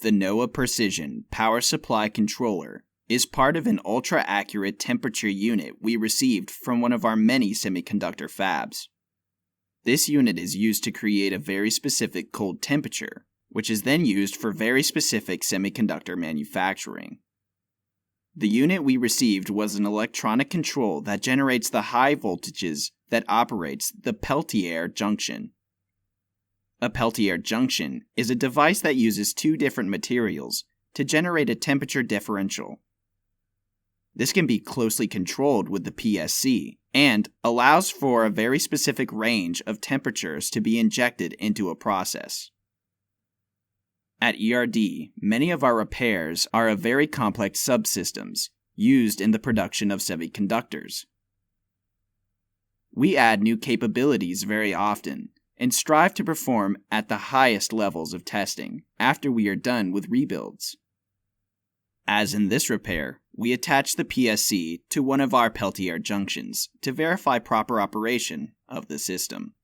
The Noah Precision Power Supply Controller is part of an ultra-accurate temperature unit we received from one of our many semiconductor fabs. This unit is used to create a very specific cold temperature, which is then used for very specific semiconductor manufacturing. The unit we received was an electronic control that generates the high voltages that operates the Peltier Junction. A Peltier Junction is a device that uses two different materials to generate a temperature differential. This can be closely controlled with the PSC and allows for a very specific range of temperatures to be injected into a process. At ERD, many of our repairs are of very complex subsystems used in the production of semiconductors. We add new capabilities very often and strive to perform at the highest levels of testing after we are done with rebuilds. As in this repair, we attach the PSC to one of our Peltier junctions to verify proper operation of the system.